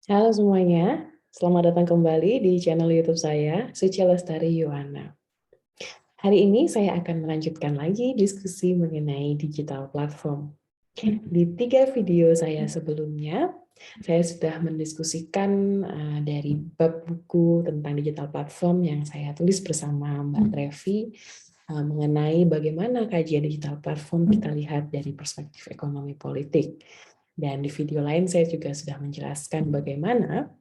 Halo semuanya, selamat datang kembali di channel YouTube saya, Suci Lestari Yohana. Hari ini saya akan melanjutkan lagi diskusi mengenai digital platform. Di 3 video saya sebelumnya, saya sudah mendiskusikan dari bab buku tentang digital platform yang saya tulis bersama Mbak Trevi mengenai bagaimana kajian digital platform kita lihat dari perspektif ekonomi politik. Dan di video lain saya juga sudah menjelaskan bagaimana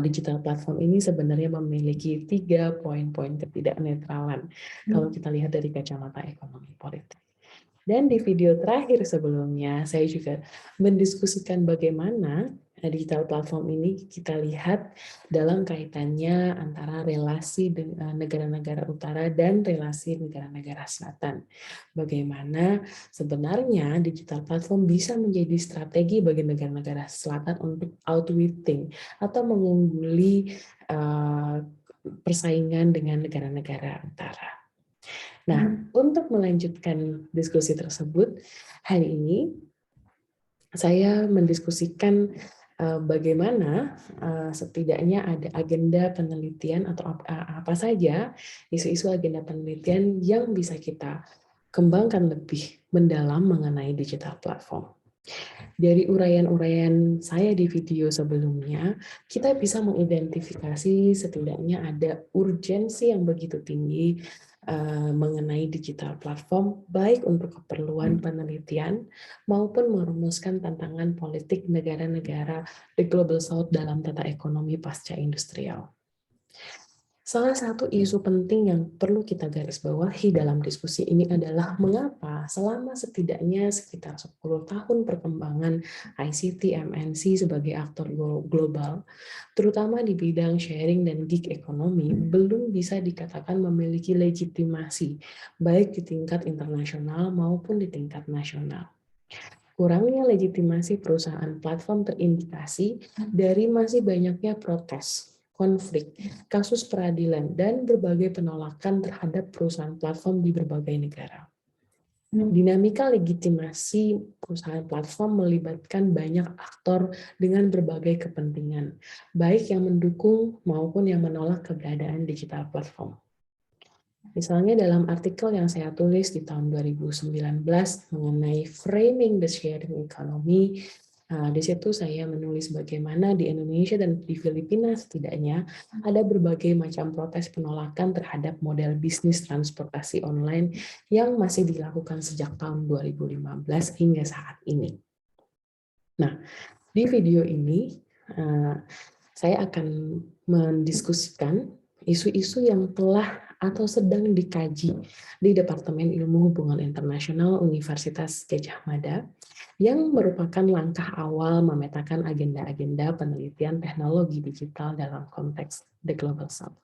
digital platform ini sebenarnya memiliki 3 poin-poin ketidaknetralan kalau kita lihat dari kacamata ekonomi politik. Dan di video terakhir sebelumnya, saya juga mendiskusikan bagaimana digital platform ini kita lihat dalam kaitannya antara relasi negara-negara utara dan relasi negara-negara selatan. Bagaimana sebenarnya digital platform bisa menjadi strategi bagi negara-negara selatan untuk outwitting atau mengungguli persaingan dengan negara-negara utara. Nah, untuk melanjutkan diskusi tersebut, hari ini saya mendiskusikan bagaimana setidaknya ada agenda penelitian atau apa saja isu-isu agenda penelitian yang bisa kita kembangkan lebih mendalam mengenai digital platform. Dari uraian-uraian saya di video sebelumnya, kita bisa mengidentifikasi setidaknya ada urgensi yang begitu tinggi mengenai digital platform, baik untuk keperluan penelitian maupun merumuskan tantangan politik negara-negara di Global South dalam tata ekonomi pasca industrial. Salah satu isu penting yang perlu kita garis bawahi dalam diskusi ini adalah mengapa selama setidaknya sekitar 10 tahun perkembangan ICT MNC sebagai aktor global, terutama di bidang sharing dan gig ekonomi, belum bisa dikatakan memiliki legitimasi, baik di tingkat internasional maupun di tingkat nasional. Kurangnya legitimasi perusahaan platform terindikasi dari masih banyaknya protes, konflik, kasus peradilan, dan berbagai penolakan terhadap perusahaan platform di berbagai negara. Dinamika legitimasi perusahaan platform melibatkan banyak aktor dengan berbagai kepentingan, baik yang mendukung maupun yang menolak keberadaan digital platform. Misalnya dalam artikel yang saya tulis di tahun 2019 mengenai framing the sharing economy, di situ saya menulis bagaimana di Indonesia dan di Filipina setidaknya ada berbagai macam protes penolakan terhadap model bisnis transportasi online yang masih dilakukan sejak tahun 2015 hingga saat ini. Nah, di video ini saya akan mendiskusikan isu-isu yang telah atau sedang dikaji di Departemen Ilmu Hubungan Internasional Universitas Gadjah Mada yang merupakan langkah awal memetakan agenda-agenda penelitian teknologi digital dalam konteks The Global South.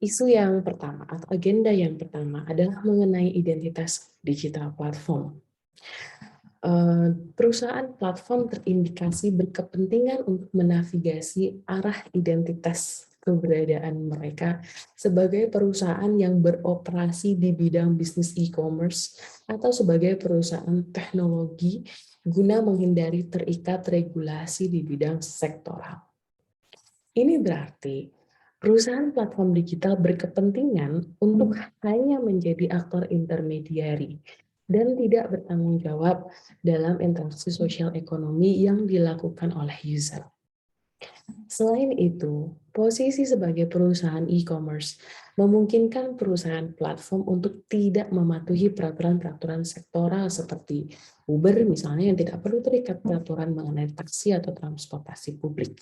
Isu yang pertama atau agenda yang pertama adalah mengenai identitas digital platform. Perusahaan platform terindikasi berkepentingan untuk menavigasi arah identitas keberadaan mereka sebagai perusahaan yang beroperasi di bidang bisnis e-commerce atau sebagai perusahaan teknologi guna menghindari terikat regulasi di bidang sektoral. Ini berarti perusahaan platform digital berkepentingan untuk hanya menjadi aktor intermediari dan tidak bertanggung jawab dalam interaksi sosial ekonomi yang dilakukan oleh user. Selain itu, posisi sebagai perusahaan e-commerce memungkinkan perusahaan platform untuk tidak mematuhi peraturan-peraturan sektoral seperti Uber misalnya yang tidak perlu terikat peraturan mengenai taksi atau transportasi publik.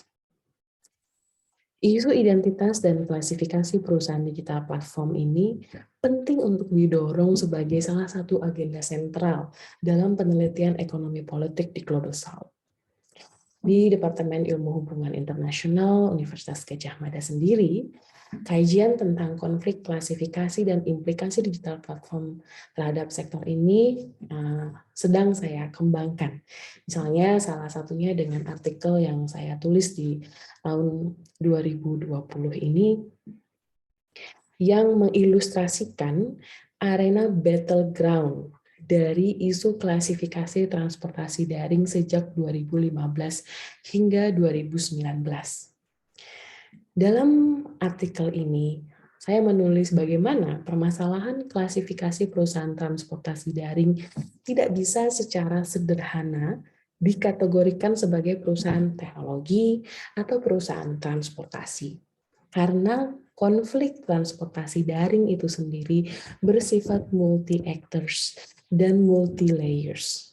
Isu identitas dan klasifikasi perusahaan digital platform ini penting untuk didorong sebagai salah satu agenda sentral dalam penelitian ekonomi politik di Global South. Di Departemen Ilmu Hubungan Internasional Universitas Gadjah Mada sendiri, kajian tentang konflik klasifikasi dan implikasi digital platform terhadap sektor ini sedang saya kembangkan. Misalnya salah satunya dengan artikel yang saya tulis di tahun 2020 ini yang mengilustrasikan arena battleground dari isu klasifikasi transportasi daring sejak 2015 hingga 2019. Dalam artikel ini, saya menulis bagaimana permasalahan klasifikasi perusahaan transportasi daring tidak bisa secara sederhana dikategorikan sebagai perusahaan teknologi atau perusahaan transportasi. Karena konflik transportasi daring itu sendiri bersifat multi-actors dan multi-layers.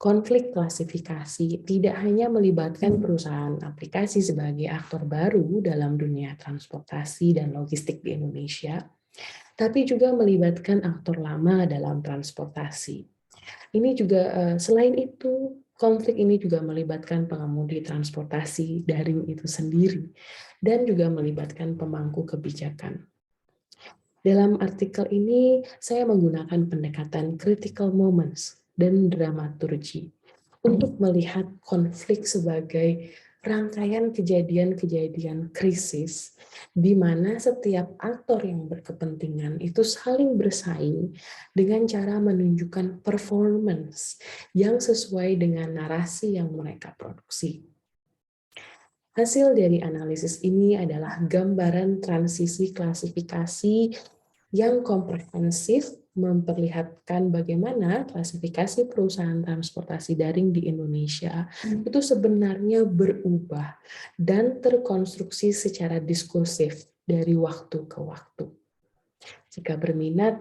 Konflik klasifikasi tidak hanya melibatkan perusahaan aplikasi sebagai aktor baru dalam dunia transportasi dan logistik di Indonesia, tapi juga melibatkan aktor lama dalam transportasi. Ini juga selain itu, konflik ini juga melibatkan pengemudi transportasi daring itu sendiri dan juga melibatkan pemangku kebijakan. Dalam artikel ini, saya menggunakan pendekatan critical moments dan dramaturgi untuk melihat konflik sebagai rangkaian kejadian-kejadian krisis di mana setiap aktor yang berkepentingan itu saling bersaing dengan cara menunjukkan performance yang sesuai dengan narasi yang mereka produksi. Hasil dari analisis ini adalah gambaran transisi klasifikasi yang komprehensif memperlihatkan bagaimana klasifikasi perusahaan transportasi daring di Indonesia itu sebenarnya berubah dan terkonstruksi secara diskursif dari waktu ke waktu. Jika berminat,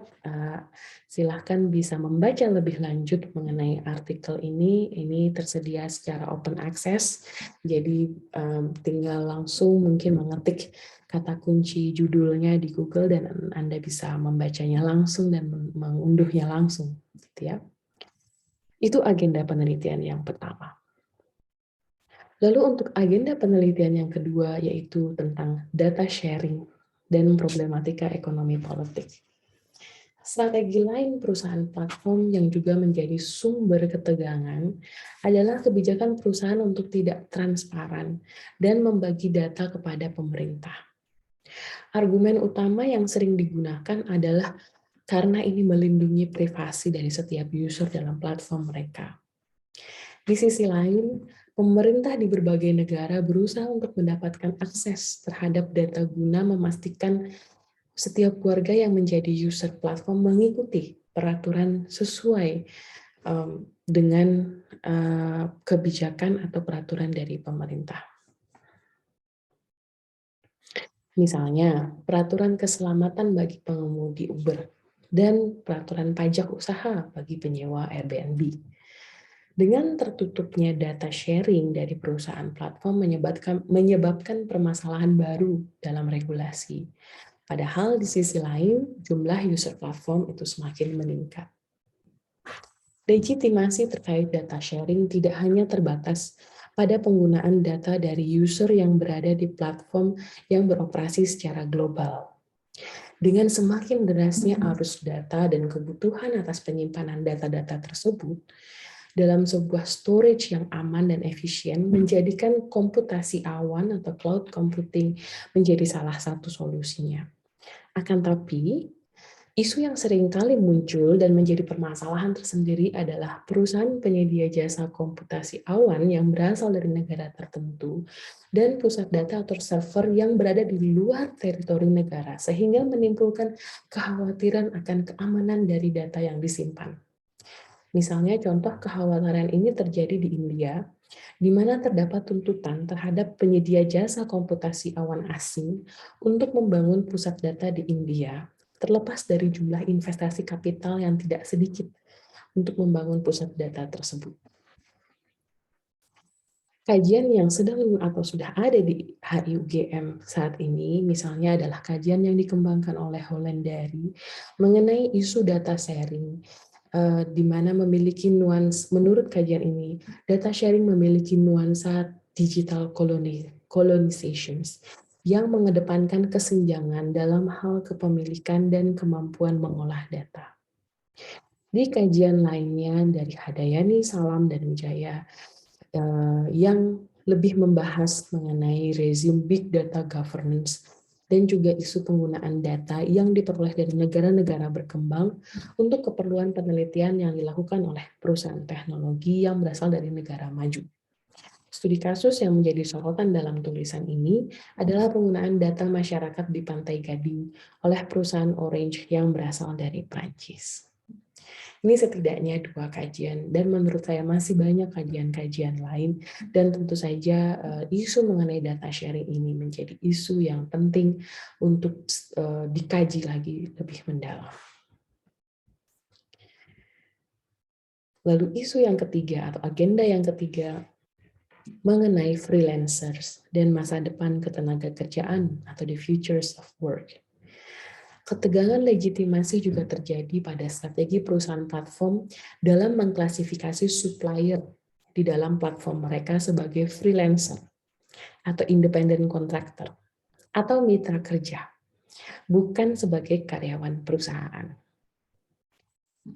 silahkan bisa membaca lebih lanjut mengenai artikel ini. Ini tersedia secara open access, jadi tinggal langsung mungkin mengetik kata kunci judulnya di Google dan Anda bisa membacanya langsung dan mengunduhnya langsung. Gitu ya. Itu agenda penelitian yang pertama. Lalu untuk agenda penelitian yang kedua yaitu tentang data sharing dan problematika ekonomi politik. Strategi lain perusahaan platform yang juga menjadi sumber ketegangan adalah kebijakan perusahaan untuk tidak transparan dan membagi data kepada pemerintah. Argumen utama yang sering digunakan adalah karena ini melindungi privasi dari setiap user dalam platform mereka. Di sisi lain, pemerintah di berbagai negara berusaha untuk mendapatkan akses terhadap data guna memastikan setiap keluarga yang menjadi user platform mengikuti peraturan sesuai dengan kebijakan atau peraturan dari pemerintah. Misalnya, peraturan keselamatan bagi pengemudi Uber dan peraturan pajak usaha bagi penyewa Airbnb. Dengan tertutupnya data sharing dari perusahaan platform menyebabkan permasalahan baru dalam regulasi. Padahal di sisi lain, jumlah user platform itu semakin meningkat. Legitimasi terkait data sharing tidak hanya terbatas pada penggunaan data dari user yang berada di platform yang beroperasi secara global. Dengan semakin derasnya arus data dan kebutuhan atas penyimpanan data-data tersebut, dalam sebuah storage yang aman dan efisien, menjadikan komputasi awan atau cloud computing menjadi salah satu solusinya. Akan tapi, isu yang sering kali muncul dan menjadi permasalahan tersendiri adalah perusahaan penyedia jasa komputasi awan yang berasal dari negara tertentu dan pusat data atau server yang berada di luar teritori negara, sehingga menimbulkan kekhawatiran akan keamanan dari data yang disimpan. Misalnya contoh kekhawatiran ini terjadi di India, di mana terdapat tuntutan terhadap penyedia jasa komputasi awan asing untuk membangun pusat data di India, terlepas dari jumlah investasi kapital yang tidak sedikit untuk membangun pusat data tersebut. Kajian yang sedang atau sudah ada di HIUGM saat ini, misalnya adalah kajian yang dikembangkan oleh Hollandari mengenai isu data sharing, di mana memiliki nuansa, menurut kajian ini, data sharing memiliki nuansa digital colonizations yang mengedepankan kesenjangan dalam hal kepemilikan dan kemampuan mengolah data. Di kajian lainnya dari Hadayani, Salam, dan Wijaya yang lebih membahas mengenai rezim big data governance dan juga isu penggunaan data yang diperoleh dari negara-negara berkembang untuk keperluan penelitian yang dilakukan oleh perusahaan teknologi yang berasal dari negara maju. Studi kasus yang menjadi sorotan dalam tulisan ini adalah penggunaan data masyarakat di Pantai Gading oleh perusahaan Orange yang berasal dari Prancis. Ini setidaknya 2 kajian, dan menurut saya masih banyak kajian-kajian lain, dan tentu saja isu mengenai data sharing ini menjadi isu yang penting untuk dikaji lagi lebih mendalam. Lalu isu yang ketiga atau agenda yang ketiga mengenai freelancers dan masa depan ketenagakerjaan atau the futures of work. Ketegangan legitimasi juga terjadi pada strategi perusahaan platform dalam mengklasifikasi supplier di dalam platform mereka sebagai freelancer atau independent contractor atau mitra kerja, bukan sebagai karyawan perusahaan.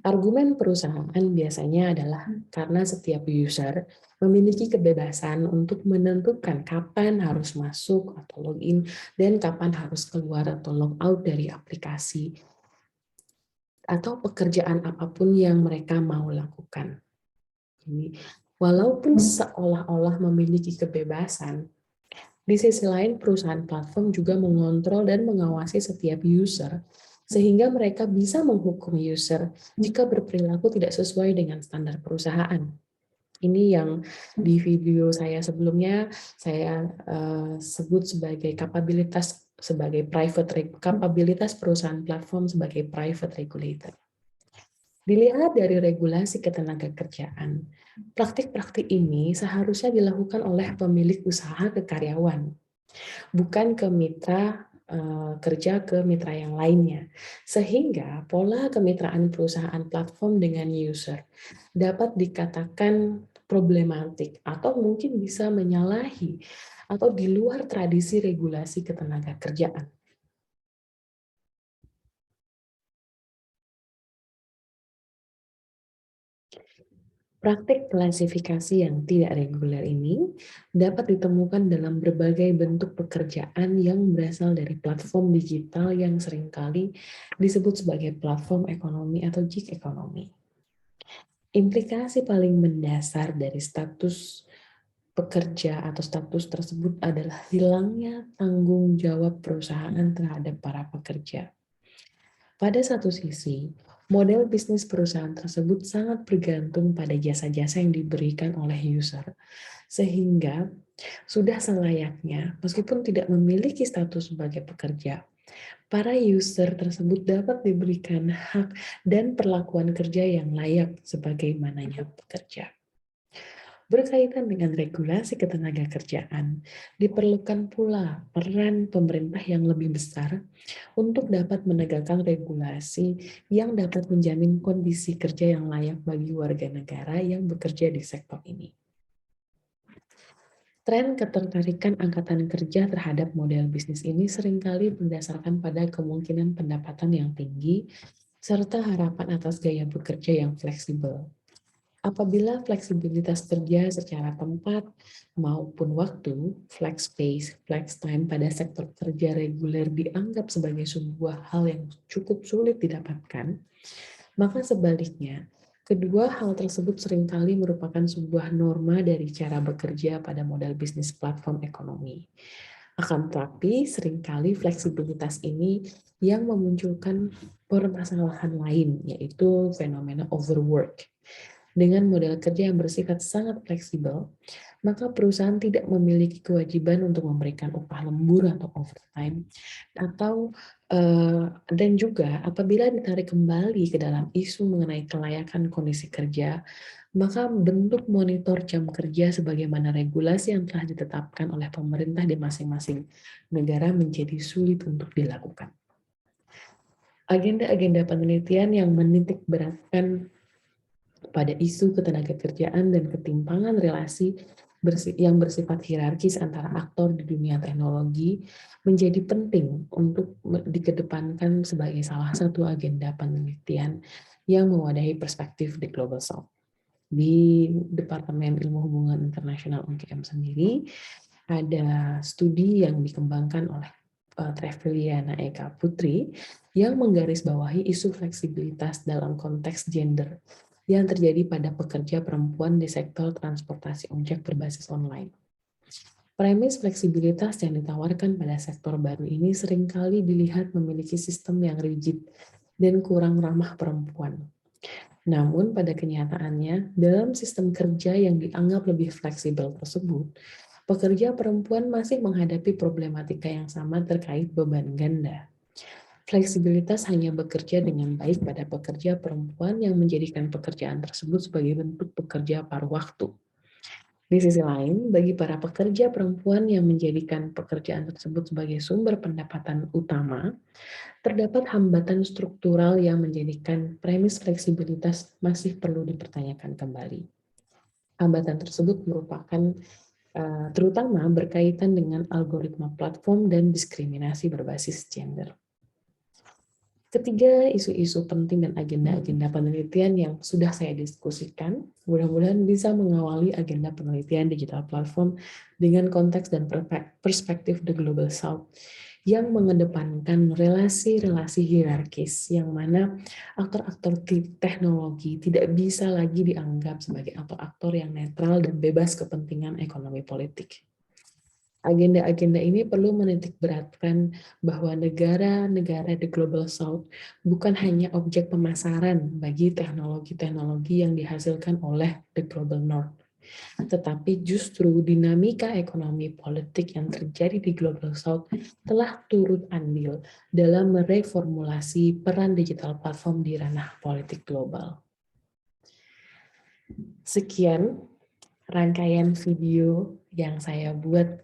Argumen perusahaan biasanya adalah karena setiap user memiliki kebebasan untuk menentukan kapan harus masuk atau login dan kapan harus keluar atau log out dari aplikasi atau pekerjaan apapun yang mereka mau lakukan. Walaupun seolah-olah memiliki kebebasan, di sisi lain perusahaan platform juga mengontrol dan mengawasi setiap user, sehingga mereka bisa menghukum user jika berperilaku tidak sesuai dengan standar perusahaan. Ini yang di video saya sebelumnya saya sebut sebagai kapabilitas perusahaan platform sebagai private regulator. Dilihat dari regulasi ketenagakerjaan, praktik-praktik ini seharusnya dilakukan oleh pemilik usaha ke karyawan, bukan ke mitra kerja ke mitra yang lainnya, sehingga pola kemitraan perusahaan platform dengan user dapat dikatakan problematik atau mungkin bisa menyalahi atau di luar tradisi regulasi ketenagakerjaan. Praktik klasifikasi yang tidak reguler ini dapat ditemukan dalam berbagai bentuk pekerjaan yang berasal dari platform digital yang seringkali disebut sebagai platform ekonomi atau gig ekonomi. Implikasi paling mendasar dari status pekerja atau status tersebut adalah hilangnya tanggung jawab perusahaan terhadap para pekerja. Pada satu sisi, model bisnis perusahaan tersebut sangat bergantung pada jasa-jasa yang diberikan oleh user, sehingga sudah selayaknya, meskipun tidak memiliki status sebagai pekerja, para user tersebut dapat diberikan hak dan perlakuan kerja yang layak sebagaimananya pekerja. Berkaitan dengan regulasi ketenagakerjaan, diperlukan pula peran pemerintah yang lebih besar untuk dapat menegakkan regulasi yang dapat menjamin kondisi kerja yang layak bagi warga negara yang bekerja di sektor ini. Tren ketertarikan angkatan kerja terhadap model bisnis ini seringkali berdasarkan pada kemungkinan pendapatan yang tinggi serta harapan atas gaya bekerja yang fleksibel. Apabila fleksibilitas kerja secara tempat maupun waktu, flex space, flex time pada sektor kerja reguler dianggap sebagai sebuah hal yang cukup sulit didapatkan, maka sebaliknya, kedua hal tersebut seringkali merupakan sebuah norma dari cara bekerja pada model bisnis platform ekonomi. Akan tetapi, seringkali fleksibilitas ini yang memunculkan permasalahan lain, yaitu fenomena overwork. Dengan model kerja yang bersifat sangat fleksibel, maka perusahaan tidak memiliki kewajiban untuk memberikan upah lembur atau overtime, atau dan juga apabila ditarik kembali ke dalam isu mengenai kelayakan kondisi kerja, maka bentuk monitor jam kerja sebagaimana regulasi yang telah ditetapkan oleh pemerintah di masing-masing negara menjadi sulit untuk dilakukan. Agenda-agenda penelitian yang menitik beratkan pada isu ketenagakerjaan dan ketimpangan relasi yang bersifat hierarkis antara aktor di dunia teknologi menjadi penting untuk dikedepankan sebagai salah satu agenda penelitian yang mewadahi perspektif di Global South. Di Departemen Ilmu Hubungan Internasional UGM sendiri, ada studi yang dikembangkan oleh Treviliana Eka Putri yang menggarisbawahi isu fleksibilitas dalam konteks gender yang terjadi pada pekerja perempuan di sektor transportasi ojek berbasis online. Premis fleksibilitas yang ditawarkan pada sektor baru ini seringkali dilihat memiliki sistem yang rigid dan kurang ramah perempuan. Namun pada kenyataannya, dalam sistem kerja yang dianggap lebih fleksibel tersebut, pekerja perempuan masih menghadapi problematika yang sama terkait beban ganda. Fleksibilitas hanya bekerja dengan baik pada pekerja perempuan yang menjadikan pekerjaan tersebut sebagai bentuk pekerja paruh waktu. Di sisi lain, bagi para pekerja perempuan yang menjadikan pekerjaan tersebut sebagai sumber pendapatan utama, terdapat hambatan struktural yang menjadikan premis fleksibilitas masih perlu dipertanyakan kembali. Hambatan tersebut merupakan terutama berkaitan dengan algoritma platform dan diskriminasi berbasis gender. Ketiga, isu-isu penting dan agenda-agenda penelitian yang sudah saya diskusikan, mudah-mudahan bisa mengawali agenda penelitian digital platform dengan konteks dan perspektif The Global South yang mengedepankan relasi-relasi hierarkis yang mana aktor-aktor teknologi tidak bisa lagi dianggap sebagai aktor-aktor yang netral dan bebas kepentingan ekonomi politik. Agenda-agenda ini perlu menitikberatkan bahwa negara-negara di Global South bukan hanya objek pemasaran bagi teknologi-teknologi yang dihasilkan oleh the Global North, tetapi justru dinamika ekonomi politik yang terjadi di Global South telah turut andil dalam mereformulasi peran digital platform di ranah politik global. Sekian rangkaian video yang saya buat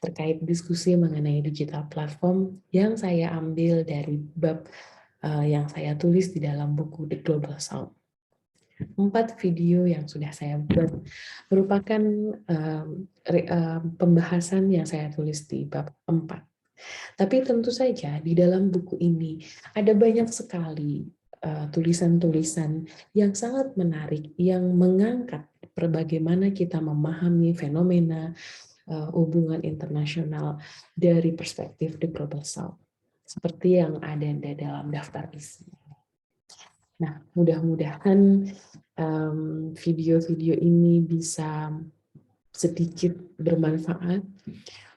terkait diskusi mengenai digital platform yang saya ambil dari bab yang saya tulis di dalam buku The Global South. 4 video yang sudah saya buat merupakan pembahasan yang saya tulis di bab 4. Tapi tentu saja di dalam buku ini ada banyak sekali tulisan-tulisan yang sangat menarik yang mengangkat bagaimana kita memahami fenomena hubungan internasional dari perspektif The Global South, seperti yang ada di dalam daftar isi. Nah, mudah-mudahan video-video ini bisa sedikit bermanfaat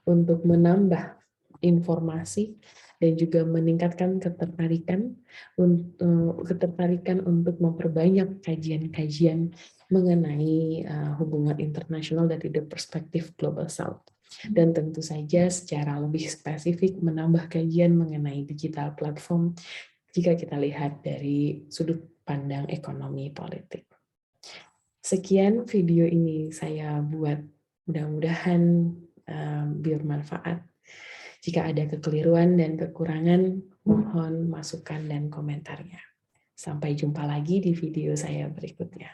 untuk menambah informasi dan juga meningkatkan ketertarikan untuk memperbanyak kajian-kajian mengenai hubungan internasional dari perspektif Global South. Dan tentu saja secara lebih spesifik menambah kajian mengenai digital platform jika kita lihat dari sudut pandang ekonomi politik. Sekian video ini saya buat, mudah-mudahan bermanfaat. Jika ada kekeliruan dan kekurangan, mohon masukan dan komentarnya. Sampai jumpa lagi di video saya berikutnya.